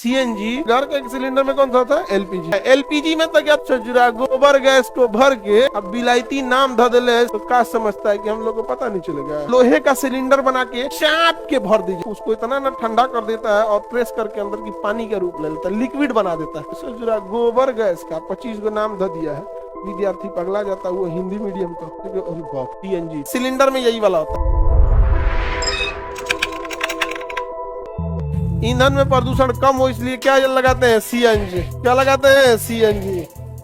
CNG, घर के cylinder में कौन सा था? एलपीजी। एलपीजी में तो क्या चजुरा गोबर गैस को भर के अब बिलायती नाम धर दिले, तो क्या समझता है कि हम लोग को पता नहीं चलेगा। लोहे का सिलेंडर बना के चाप के भर दीजिए, उसको इतना ना ठंडा कर देता है और प्रेस करके अंदर की पानी का रूप ले लेता है, लिक्विड बना देता है। चजुरा गोबर गैस का 25 को नाम धर दिया है। विद्यार्थी पगला जाता है, वो हिंदी मीडियम का। सीएनजी सिलेंडर में यही वाला होता है। ईंधन में प्रदूषण कम हो इसलिए क्या लगाते हैं? सीएनजी। क्या लगाते हैं? सीएनजी।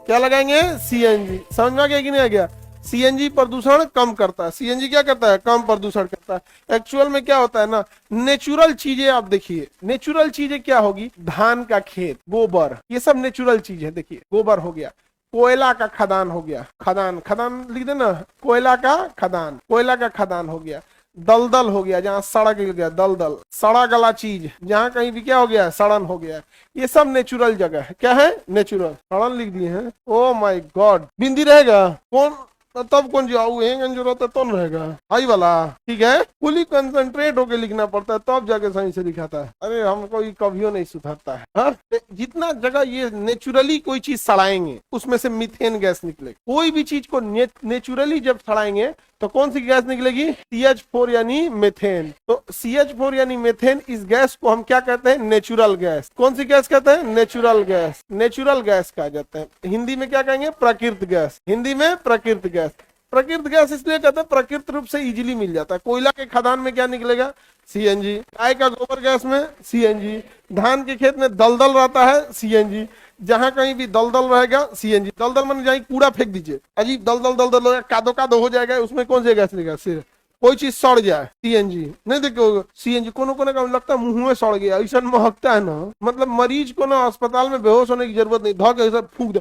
क्या लगाएंगे? सीएनजी। समझ में आ गया कि नहीं आ गया? सीएनजी प्रदूषण कम करता है। सीएनजी क्या करता है? कम प्रदूषण करता है। एक्चुअल में क्या होता है ना, नेचुरल चीजें आप देखिए, नेचुरल चीजें क्या होगी? धान का खेत, गोबर, ये सब नेचुरल चीज है। देखिए गोबर हो गया, कोयला का खदान हो गया, खदान, खदान लिख देना, कोयला का खदान, कोयला का खदान हो गया। दलदल हो गया, जहाँ सड़ा गिर गया, दलदल, सड़ा गला चीज, जहाँ कहीं भी क्या हो गया? सड़न हो गया। ये सब नेचुरल जगह है। क्या है? नेचुरल। सड़न लिख दिए हैं। ओ माय गॉड, बिंदी रहेगा कौन? तब कौन जाऊ जरूरत है तो रहेगा हाई वाला, ठीक है। फुली कंसंट्रेट होके लिखना पड़ता है तब जाके सही से लिखाता है। अरे हमको ये कभियो नहीं सुधरता है। हाँ? जितना जगह ये नेचुरली कोई चीज सड़ाएंगे उसमें से मीथेन गैस निकलेगी। कोई भी चीज को नेचुरली जब सड़ाएंगे तो कौन सी गैस निकलेगी? CH4 यानी मेथेन। तो CH4 यानी मेथेन, इस गैस को हम क्या कहते हैं? Natural gas. कौन सी गैस कहते हैं? Natural gas. नेचुरल गैस कहा जाता है। हिंदी में क्या कहेंगे? प्राकृतिक गैस। हिंदी में प्राकृतिक गैस। प्राकृतिक गैस इसलिए कहते हैं प्राकृतिक रूप से इजीली मिल जाता है। कोयला के खदान में क्या निकलेगा? सीएनजी। गाय का गोबर गैस में सीएनजी। धान के खेत में दलदल रहता है, सीएनजी। जहां कहीं भी दलदल रहेगा, सीएनजी। दलदल में जाए कूड़ा फेंक दीजिए, अजीब दलदल दलदल हो, कादो कादो हो जाएगा, उसमें कौन सी गैस निकलेगा? सिर्फ कोई चीज सड़ जाए, सीएनजी। नहीं देखो सीएनजी कोनो कोने का लगता है मुंह में सड़ गया, ऐसा महकता है ना, मतलब मरीज को ना अस्पताल में बेहोश होने की जरूरत नहीं, धो के फूक दे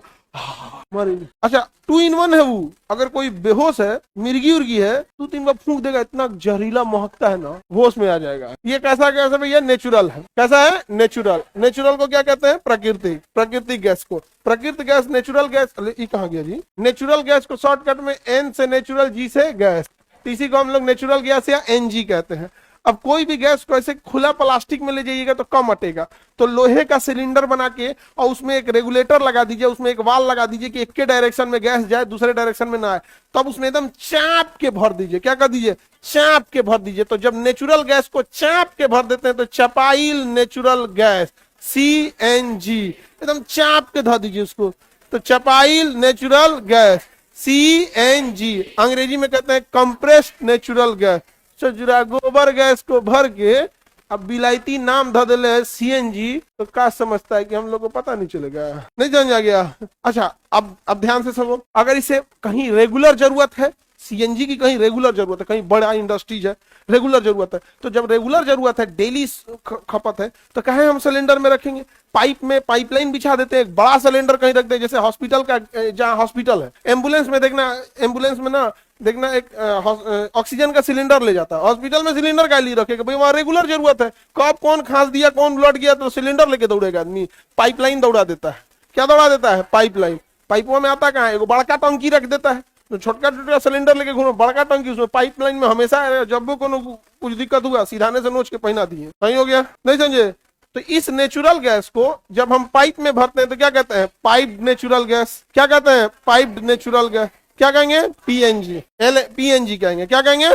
मरीज। अच्छा 2 in 1 है वो। अगर कोई बेहोश है, मिर्गी उर्गी है, 2-3 बार फूक देगा, इतना जहरीला महकता है ना, होश में आ जाएगा। ये कैसा गैस है भैया? नेचुरल है। कैसा है? नेचुरल। नेचुरल को क्या कहते हैं? प्राकृतिक। प्राकृतिक गैस को प्राकृतिक गैस, नेचुरल गैस। ये कहाँ गया जी? नेचुरल गैस को शॉर्टकट में N से नेचुरल, G से गैस, इसी को हम लोग नेचुरल गैस या NG कहते हैं। अब कोई भी गैस को ऐसे खुला प्लास्टिक में ले जाइएगा तो कम अटेगा, तो लोहे का सिलेंडर बना के और उसमें एक रेगुलेटर लगा दीजिए, उसमें एक वाल लगा दीजिए कि एक के डायरेक्शन में गैस जाए, दूसरे डायरेक्शन में ना आए, तब उसमें एकदम चाप के भर दीजिए। क्या कर दीजिए? चाप के भर दीजिए। तो जब नेचुरल गैस को चाप के भर देते हैं तो चपाइल नेचुरल गैस, CNG, एकदम चाप के धर दीजिए उसको, तो चपाइल नेचुरल गैस, CNG। अंग्रेजी में कहते हैं कंप्रेस्ड नेचुरल गैस। चजुरा गोबर गैस को भर के अब बिलायती नाम धर दिले है CNG, तो क्या समझता है कि हम लोग को पता नहीं चलेगा? नहीं समझ आ गया? अच्छा अब ध्यान से सुनो, अगर इसे कहीं रेगुलर जरूरत है, सीएनजी की कहीं रेगुलर जरूरत है, कहीं बड़ा इंडस्ट्रीज है, रेगुलर जरूरत है, तो जब रेगुलर जरूरत है, डेली खपत है, तो कहे हम सिलेंडर में रखेंगे? पाइप में पाइपलाइन बिछा देते हैं, एक बड़ा सिलेंडर कहीं रख दे, जैसे हॉस्पिटल का, जहाँ हॉस्पिटल है, एम्बुलेंस में देखना, एम्बुलेंस में ना देखना एक ऑक्सीजन का सिलेंडर ले जाता है, हॉस्पिटल में सिलेंडर का लिए रखेगा भाई, वहां रेगुलर जरूरत है, कब कौन खांस दिया, कौन ब्लड गया, तो सिलेंडर लेके दौड़ेगा आदमी, पाइपलाइन दौड़ा देता है। क्या दौड़ा देता है? पाइपलाइन। पाइपों में आता कहाँ है? वो बड़का टंकी रख देता है, तो छोटका छोटका सिलेंडर लेके घूमो, बड़का टंकी, उसमें पाइपलाइन में हमेशा जब वो कुछ दिक्कत हुआ सीधाने से नोच के पहना दिए। सही हो गया? नहीं समझे? तो इस नेचुरल गैस को जब हम पाइप में भरते हैं तो क्या कहते हैं? Piped natural gas. क्या कहते हैं? Piped natural gas. क्या कहेंगे? PNG। PNG कहेंगे। क्या कहेंगे?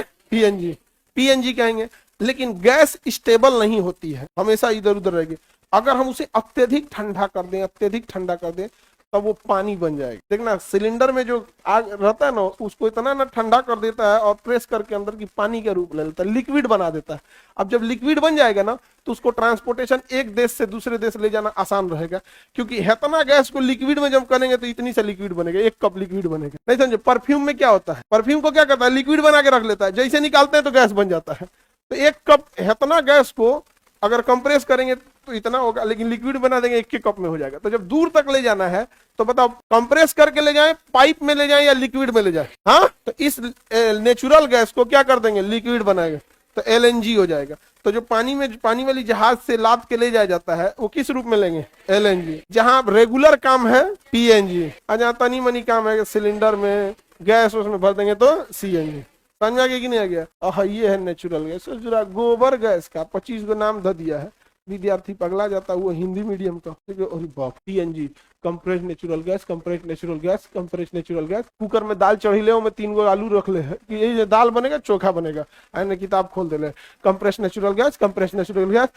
PNG कहेंगे। लेकिन गैस स्टेबल नहीं होती है, हमेशा इधर उधर रहेगी। अगर हम उसे अत्यधिक ठंडा कर दें, अत्यधिक ठंडा कर दें, तब वो पानी बन जाएगी। देखना सिलेंडर में जो आग रहता है ना, उसको इतना ना ठंडा कर देता है और प्रेस करके अंदर की पानी का रूप ले लेता है, लिक्विड बना देता है। अब जब लिक्विड बन जाएगा ना, तो उसको ट्रांसपोर्टेशन एक देश से दूसरे देश ले जाना आसान रहेगा, क्योंकि इतना गैस को लिक्विड में जब करेंगे तो इतनी सा लिक्विड बनेगा, 1 कप लिक्विड बनेगा। नहीं समझे? परफ्यूम में क्या होता है? परफ्यूम को क्या करता है? लिक्विड बना के रख लेता है, जैसे निकालते हैं तो गैस बन जाता है। तो 1 कप इतना गैस को अगर कंप्रेस करेंगे तो इतना होगा, लेकिन लिक्विड बना देंगे 1 कप में हो जाएगा। तो जब दूर तक ले जाना है तो बताओ कंप्रेस करके ले जाएं, पाइप में ले जाएं या लिक्विड में ले जाएं? हाँ, तो इस नेचुरल गैस को क्या कर देंगे? लिक्विड बनाएंगे, तो LNG हो जाएगा। तो जो पानी वाली जहाज से लाद के ले जाया जाता है, वो किस रूप में लेंगे? LNG। जहां रेगुलर काम है PNG, और जहां तनी मनी काम है सिलेंडर में गैस उसमें भर देंगे तो CNG। समझ में आ गया कि नहीं आ गया? ये है नेचुरल गैस। जरा गोबर गैस का 25 को नाम धर दिया है। विद्यार्थी पगला जाता है वो हिंदी मीडियम का, ठीक है। और बाप CNG, compressed natural gas, compressed natural gas, compressed natural gas. Cooker में दाल चढ़ी ले, में 3 गो आलू रख ले है कि ये दाल बनेगा चोखा बनेगा, आने किताब खोल दे ले। Compressed natural gas, compressed natural gas,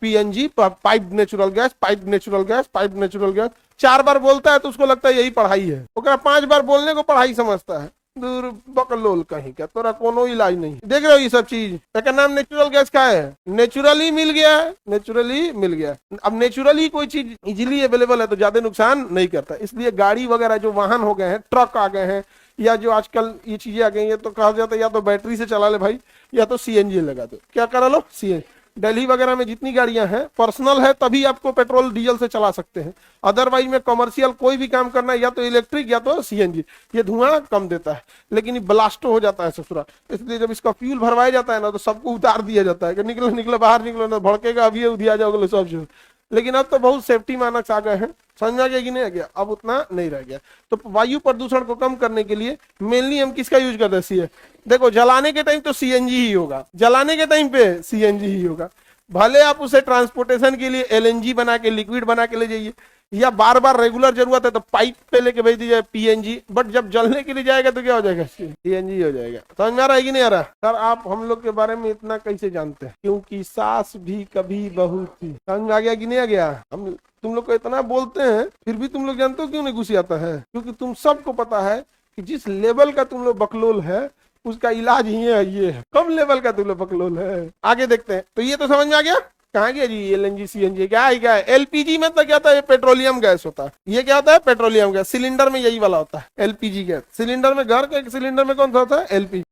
PNG pipe natural gas, pipe natural gas, pipe natural gas. 4 बार बोलता है तो उसको लगता है यही पढ़ाई है, ओकरा 5 बार बोलने को पढ़ाई समझता है। दूर बकलोल कहीं का, तोरा कोनो इलाज नहीं। देख रहे हो ये सब चीज, इसका नाम नेचुरल गैस का है, नेचुरली मिल गया है, नेचुरली मिल गया। अब नेचुरली कोई चीज इजीली अवेलेबल है तो ज्यादा नुकसान नहीं करता, इसलिए गाड़ी वगैरह जो वाहन हो गए हैं, ट्रक आ गए हैं, या जो आजकल ये चीजें आ गई हैं, तो कहा जाता है या तो बैटरी से चला ले भाई, या तो सीएनजी लगा दो। क्या करा लो, सीएनजी। दिल्ली वगैरह में जितनी गाड़ियां हैं पर्सनल है तभी आपको पेट्रोल डीजल से चला सकते हैं, अदरवाइज में कमर्शियल कोई भी काम करना है या तो इलेक्ट्रिक या तो सीएनजी। ये धुआं कम देता है लेकिन ये ब्लास्ट हो जाता है ससुरा, इसलिए जब इसका फ्यूल भरवाया जाता है ना तो सबको उतार दिया जाता है कि निकलो निकलो बाहर निकलो ना, भड़केगा अभी उधिया जाओगे सब। लेकिन अब तो बहुत सेफ्टी मानक आ गए हैं, समझ आ गया कि नहीं आ गया, अब उतना नहीं रह गया। तो वायु प्रदूषण को कम करने के लिए मेनली हम किसका यूज करते हैं, सीएनजी। देखो जलाने के टाइम तो सीएनजी ही होगा, जलाने के टाइम पे सीएनजी ही होगा। भले आप उसे ट्रांसपोर्टेशन के लिए एलएनजी बना के, लिक्विड बना के ले जाइए, या बार बार रेगुलर जरूरत है तो पाइप पे लेके भेज दीजिए पीएनजी, बट जब जलने के लिए जाएगा तो क्या हो जाएगा, सीएनजी हो जाएगा। समझ में आ रहा है कि नहीं आ रहा? सर आप हम लोग के बारे में इतना कैसे जानते हैं? क्योंकि सास भी कभी बहू थी। समझ में आ गया कि नहीं आ गया? हम तुम लोग को इतना बोलते हैं फिर भी तुम लोग जानते हो क्यों नहीं घुस आता है? क्योंकि तुम सबको पता है कि जिस लेवल का तुम लोग बकलोल है उसका इलाज ही है, ये है कम लेवल का तुम लोग बकलोल है। आगे देखते हैं। तो ये तो समझ में आ गया, कहाँ गया जी एलएनजी सीएनजी, क्या है एलपीजी में तो क्या होता है, पेट्रोलियम गैस होता है। ये क्या होता है, पेट्रोलियम गैस। सिलेंडर में यही वाला होता है एलपीजी गैस। सिलेंडर में, घर के सिलेंडर में कौन सा होता है, एलपीजी।